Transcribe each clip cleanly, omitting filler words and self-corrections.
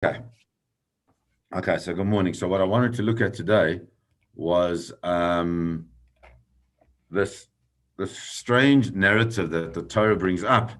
Okay. Okay. So good morning. So what I wanted to look at today was this this strange narrative that the Torah brings up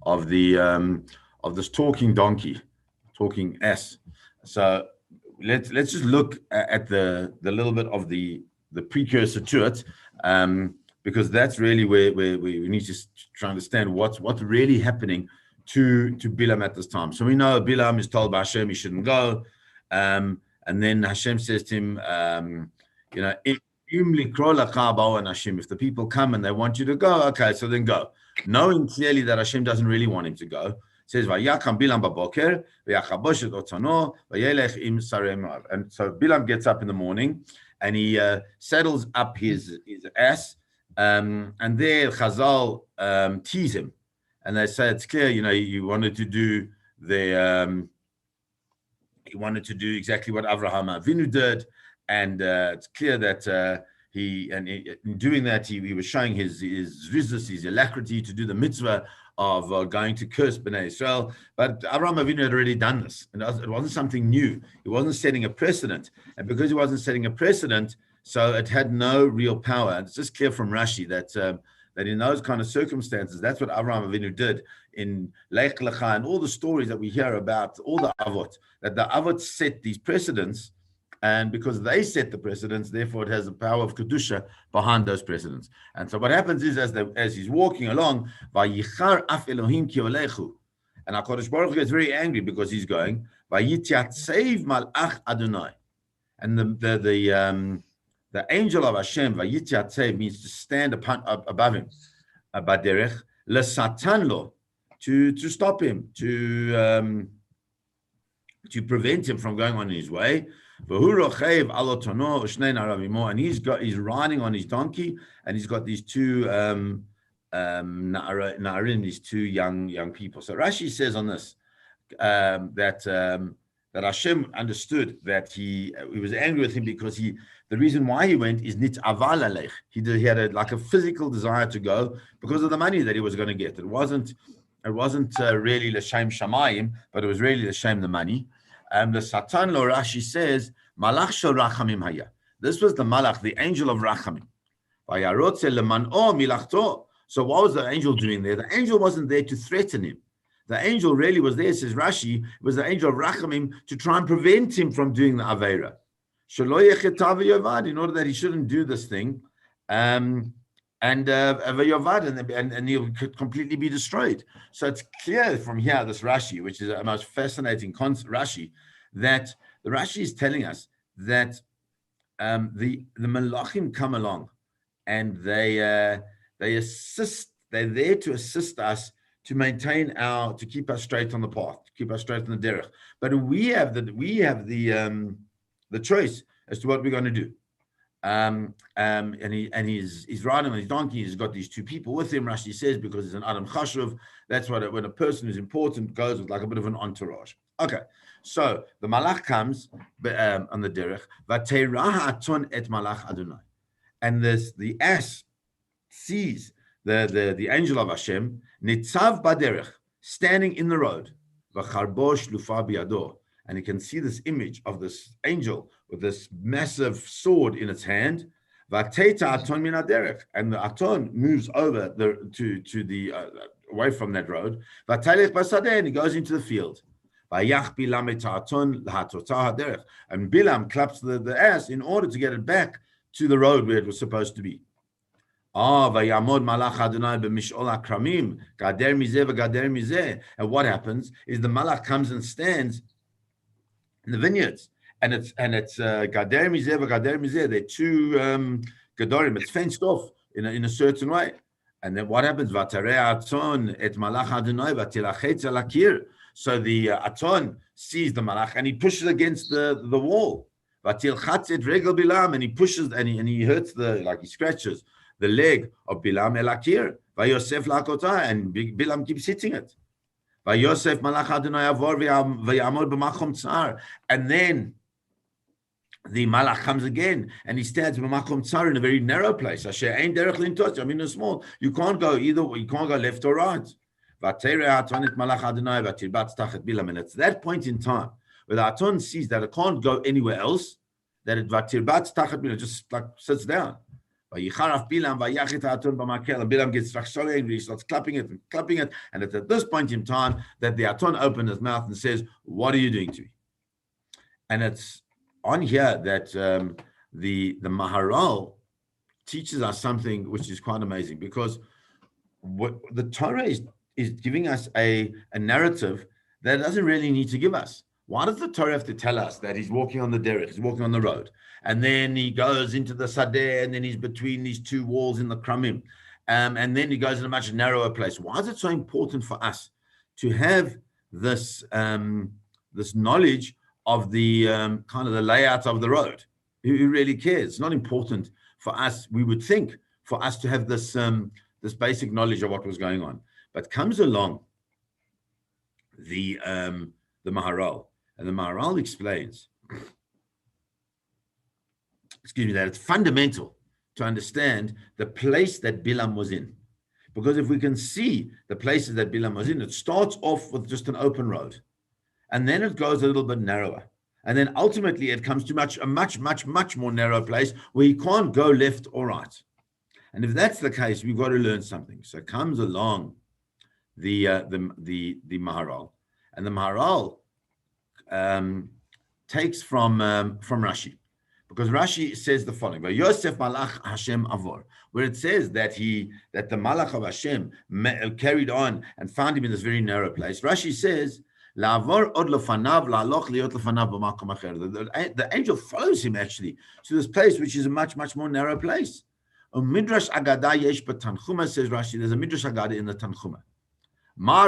of the of this talking donkey, talking ass. So let's just look at the little bit of the precursor to it, because that's really where we need to try to understand what's really happening to Bilam at this time. So we know Bilam is told by Hashem he shouldn't go, and then Hashem says to him, you know, if the people come and they want you to go, okay, so then go. Knowing clearly that Hashem doesn't really want him to go, it says, "Vayakam Bilam baboker, v'yachabosh et otono, v'yelech im sarei Moav." And so Bilam gets up in the morning and he saddles up his ass, and there Chazal tease him, and they say it's clear, you know, he wanted to do exactly what Avraham Avinu did, and it's clear that in doing that he was showing his rizus, his alacrity to do the mitzvah of going to curse Bnei Israel. But Avraham Avinu had already done this, and it wasn't something new. He wasn't setting a precedent, and because he wasn't setting a precedent, so it had no real power. And it's just clear from Rashi that in those kind of circumstances, that's what Avraham Avinu did in Lech Lecha and all the stories that we hear about, all the Avot, that the Avot set these precedents, and because they set the precedents, therefore it has the power of Kedusha behind those precedents. And so what happens is, as he's walking along, Vayichar af Elohim ki olechu, and HaKadosh Baruch Hu gets very angry because he's going, Vayityatzeiv malach Adonai, and the angel of Hashem, Vayityatzev, means to stand above him, baderech lesatan lo, to stop him, to prevent him from going on his way. And he's riding on his donkey, and he's got these two na'arim, these two young people. So Rashi says on this that Hashem understood that he was angry with him because the reason why he went is nit'aval alech. He had like a physical desire to go because of the money that he was going to get. It wasn't really l'shem shamayim, but it was really l'shem the money. The Satan lo, Rashi says, malach shel rachamim haya. This was the malach, the angel of rachamim. Vayarotze leman'o milachto. So what was the angel doing there? The angel wasn't there to threaten him. The angel really was there, says Rashi, was the angel of rachamim to try and prevent him from doing the aveira, in order that he shouldn't do this thing, and he could completely be destroyed. So it's clear from here, this Rashi, which is a most fascinating Rashi, that the Rashi is telling us that the Malachim come along and they assist. They're there to assist us to keep us straight on the path, to keep us straight on the derech. But we have the choice as to what we're going to do. And he's riding on his donkey. He's got these two people with him. Rashi says because he's an Adam Chashuv. That's what when a person who's important goes with like a bit of an entourage. Okay, so the malach comes on the derech. Vateirah aton et malach Adonai, and the ass sees the angel of Hashem nitzav baderech, standing in the road. V'charbosh lufa biyado. And you can see this image of this angel with this massive sword in its hand. Vateta aton min haderech, and the aton moves over to the away from that road. Vatalech basadeh, and he goes into the field. Vayach bilam et aton lahatotah haderech, and Bilam claps the ass in order to get it back to the road where it was supposed to be. Vayamod malach Adonai b'mishol hakramim gader mizeh v'gader mizeh, and what happens is the malach comes and stands in the vineyards, and it's gader mizeh v'gader mizeh. They're two gadorim. It's fenced off in a certain way. And then what happens? Vatarei aton et malach Adonai vatilachetz al hakir. So the aton sees the malach and he pushes against the wall. Vatilchatz et regel Bilam, and he pushes and he hurts he scratches the leg of Bilam el hakir. Vayosef lakotah, and Bilam keeps hitting it. Vayosef malach Adonai avor v'yamod b'makom tsar, and then the malach comes again and he stands b'makom tsar in a very narrow place. Asher ein derech lintot. I mean, it's small. You can't go either. You can't go left or right. Vaterei aton et malach Adonai vatirbatz tachet Bilam, and it's that point in time where the Aton sees that it can't go anywhere else, that it just like sits down. And Bilam gets so angry, he starts clapping it, and it's at this point in time that the Aton opened his mouth and says, "What are you doing to me?" And it's on here that the Maharal teaches us something which is quite amazing, because what the Torah is giving us a narrative that it doesn't really need to give us. Why does the Torah have to tell us that he's walking on the derech, he's walking on the road, and then he goes into the sadeh, and then he's between these two walls in the kramim, and then he goes in a much narrower place? Why is it so important for us to have this this knowledge of the kind of the layout of the road? Who really cares? It's not important for us, we would think, for us to have this this basic knowledge of what was going on. But comes along the Maharal, and the Maharal explains, that it's fundamental to understand the place that Bilam was in. Because if we can see the places that Bilam was in, it starts off with just an open road, and then it goes a little bit narrower. And then ultimately it comes to a much more narrow place where you can't go left or right. And if that's the case, we've got to learn something. So comes along the Maharal, and the Maharal takes from Rashi, because Rashi says the following: Yosef Malach Hashem Avor, where it says that the Malach of Hashem carried on and found him in this very narrow place. Rashi says, the angel follows him actually to this place, which is a much more narrow place. Midrash Agada yesh b'Tanchuma, says Rashi, there's a Midrash Agada in the Tanchuma. Why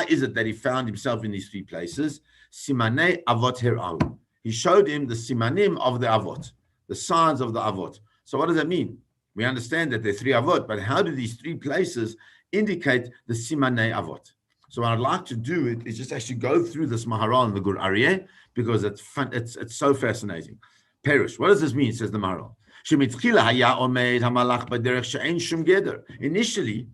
is it that he found himself in these three places? Simanei avot her'ahu. He showed him the simanim of the avot, the signs of the avot. So what does that mean? We understand that there are three avot, but how do these three places indicate the simanei avot? So what I'd like to do is just actually go through this Maharal in the Gur Aryeh, because it's fun, it's so fascinating. Perish. What does this mean? Says the Maharal. Initially,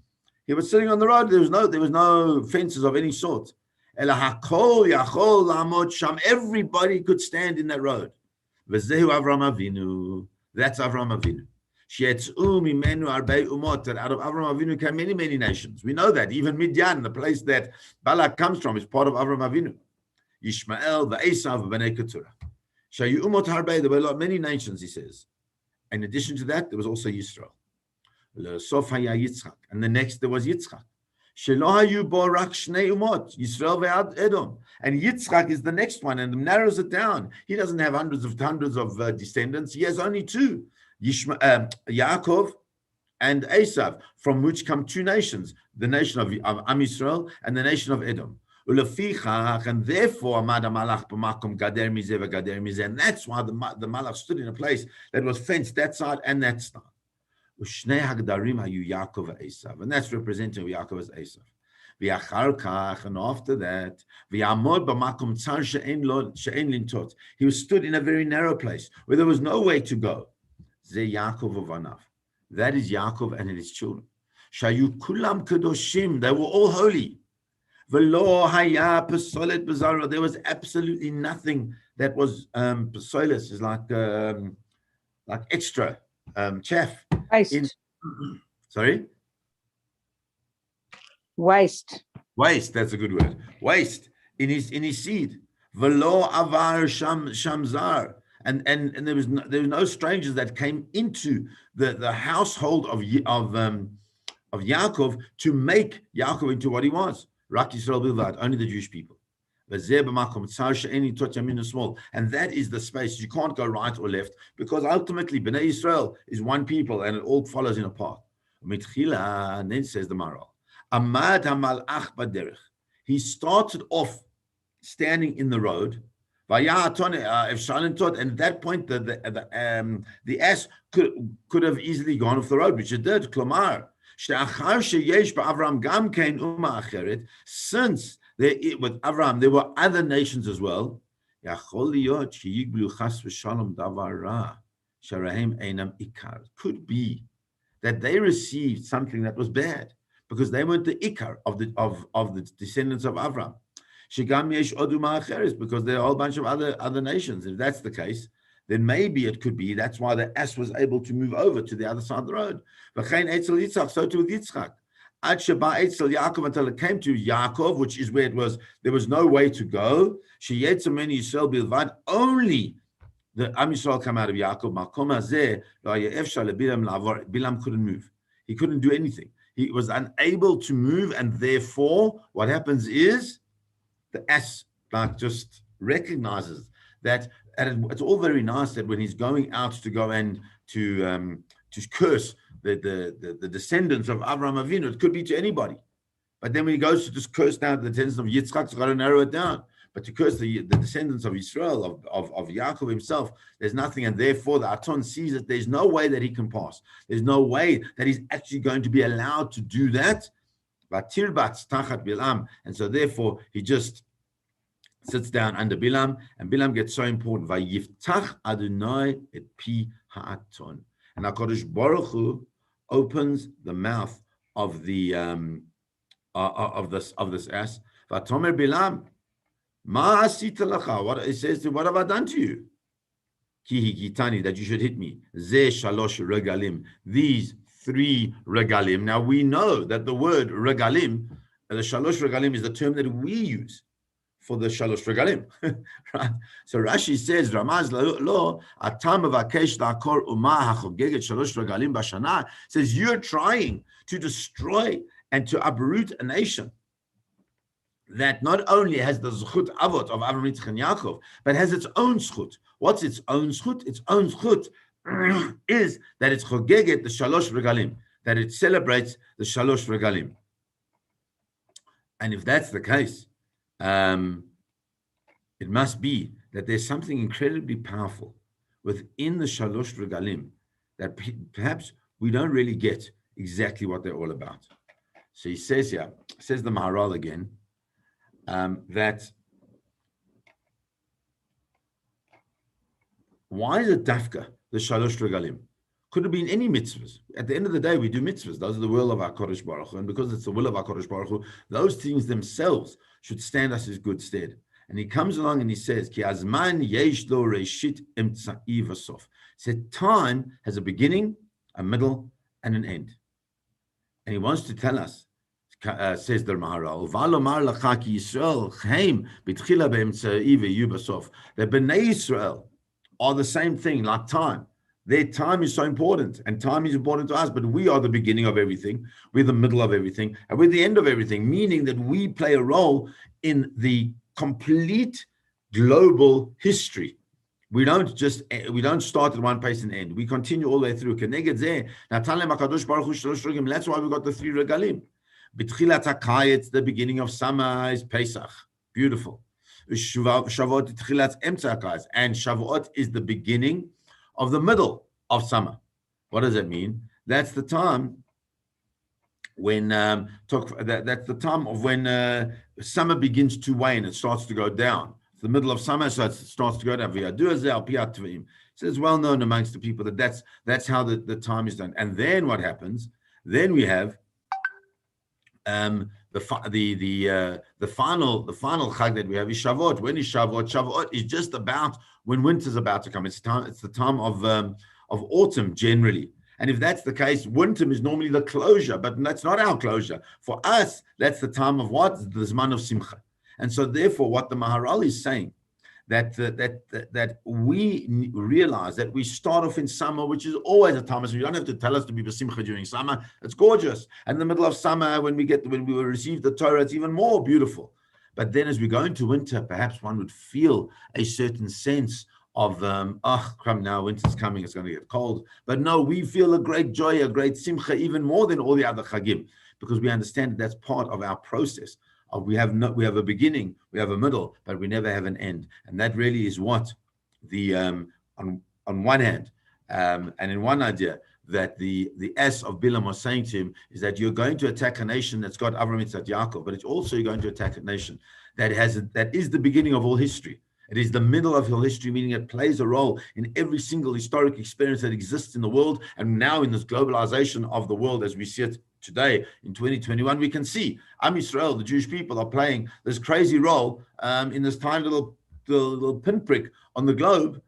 he was sitting on the road. There was no fences of any sort. Everybody could stand in that road. That's Avram Avinu. That out of Avram Avinu came many nations. We know that. Even Midian, the place that Balak comes from, is part of Avram Avinu. Yishmael, the Esav, Bnei Keturah. There were many nations, he says. In addition to that, there was also Yisrael. And the next there was Yitzchak. Yisrael ve'ad Edom. And Yitzchak is the next one, and narrows it down. He doesn't have hundreds of descendants. He has only two, Yaakov and Esav, from which come two nations, the nation of Am Yisrael and the nation of Edom. And therefore, and that's why the Malach stood in a place that was fenced that side and that side. And that's representing Yaakov as Esav. And after that, he was stood in a very narrow place where there was no way to go. That is Yaakov and his children. They were all holy. There was absolutely nothing that was pesolis, is like extra chaff. Waste. Sorry? Waste. That's a good word. Waste in his seed. Velo avar shamzar. And there was no strangers that came into the household of Yaakov to make Yaakov into what he was. Rak Yisrael bilvad, only the Jewish people. And that is the space. You can't go right or left, because ultimately Bnei Yisrael is one people and it all follows in a path. And then says the Maharal, Amad hamalach baderech. He started off standing in the road. And at that point, the ass could have easily gone off the road, which it did. Since with Avram, there were other nations as well. Could be that they received something that was bad. because they weren't the ikar of the descendants of Avram. Shigam yesh odu ma'acheres, because there are a whole bunch of other nations. If that's the case, then maybe it could be that's why the ass was able to move over to the other side of the road. V'chein etzel Yitzchak, so too with Yitzchak. Ad sheba etzel Yaakov, until it came to Yaakov, which is where it was. There was no way to go. Sheyetzem men Yisrael bilvad, only the Am Yisrael come out of Yaakov. Makom hazeh lo hayeh efshar leBilam la'avor. Bilam couldn't move. He couldn't do anything. He was unable to move, and therefore, what happens is the ass just recognizes that. And it's all very nice that when he's going out to go and to curse the descendants of Avraham Avinu, it could be to anybody. But then when he goes to just curse down the descendants of Yitzchak, he's got to narrow it down. But to curse the descendants of Israel, of Yaakov himself, there's nothing. And therefore, the Aton sees that there's no way that he can pass. There's no way that he's actually going to be allowed to do that. And so therefore, he just sits down under Bilam, and Bilam gets so important. Vayiftach Adonai et pi ha'aton, and HaKadosh Baruch Hu opens the mouth of the of this ass. Vatomer Bilam, ma asita lacha? What it says, what have I done to you? Ki hitani, that you should hit me. Ze shalosh regalim, these 3 regalim. Now we know that the word regalim, the shalosh regalim, is the term that we use for the shalosh regalim, right? So Rashi says, Ramaz lo atam avakesh la'akor umah hachogeget shalosh regalim b'shana, says you're trying to destroy and to uproot a nation that not only has the zchut avot of Avraham, Yitzchak, and Yaakov, but has its own zchut. What's its own zchut? Its own zchut is that it's chogeget the shalosh regalim, that it celebrates the shalosh regalim. And if that's the case, it must be that there's something incredibly powerful within the Shalosh Regalim that perhaps we don't really get exactly what they're all about. So he says here, says the Maharal again, that why is it dafka, the Shalosh Regalim? Could have been any mitzvahs. At the end of the day, we do mitzvahs. Those are the will of our Kodesh Baruch Hu. And because it's the will of our Kodesh Baruch Hu, those things themselves should stand us as good stead. And he comes along and he says, Ki azman yesh lo reshit emtsa'i v'sof. Said time has a beginning, a middle, and an end. And he wants to tell us, says the Maharal, V'alomar lacha ki Yisrael chaim b'tchila be'emtsa'i v'yu v'sof. The Bnei Yisrael are the same thing, like time. Their time is so important, and time is important to us, but we are the beginning of everything, we're the middle of everything, and we're the end of everything, meaning that we play a role in the complete global history. We don't start at one place and end. We continue all the way through. That's why we got the 3 regalim. The beginning of summer is Pesach. Beautiful. And Shavuot is the beginning of the middle of summer. What does that mean? That's the time when that's the time of when summer begins to wane. It starts to go down. It's the middle of summer, so it starts to go down. So it's well known amongst the people that that's how the time is done. And then what happens? Then we have the final chag that we have is Shavuot. When is Shavuot? Shavuot is just about when winter's about to come. It's the time of autumn generally. And if that's the case, winter is normally the closure, but that's not our closure. For us, that's the time of what? The Zman of Simcha. And so therefore, what the Maharal is saying, that we realize that we start off in summer, which is always a time. So you don't have to tell us to be b'simcha during summer. It's gorgeous. And in the middle of summer, when we receive the Torah, it's even more beautiful. But then as we go into winter, perhaps one would feel a certain sense of, come now, winter's coming, it's going to get cold. But no, we feel a great joy, a great simcha, even more than all the other chagim, because we understand that that's part of our process. We have a beginning, we have a middle, but we never have an end. And that really is what the, on one hand, and in one idea, that the S of Bilam was saying to him is that you're going to attack a nation that's got Avraham, Yitzchak, Yaakov, but it's also you're going to attack a nation that is the beginning of all history. It is the middle of all history, meaning it plays a role in every single historic experience that exists in the world, and now in this globalization of the world as we see it today in 2021, we can see Am Yisrael, the Jewish people, are playing this crazy role in this tiny little pinprick on the globe,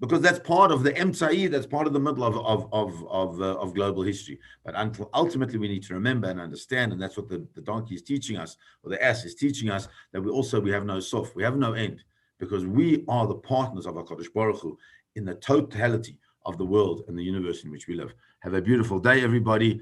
because that's part of the emtsai, that's part of the middle of global history. But until ultimately, we need to remember and understand, and that's what the donkey is teaching us, or the ass is teaching us, that we have no sof, we have no end, because we are the partners of HaKadosh Baruch Hu in the totality of the world and the universe in which we live. Have a beautiful day, everybody.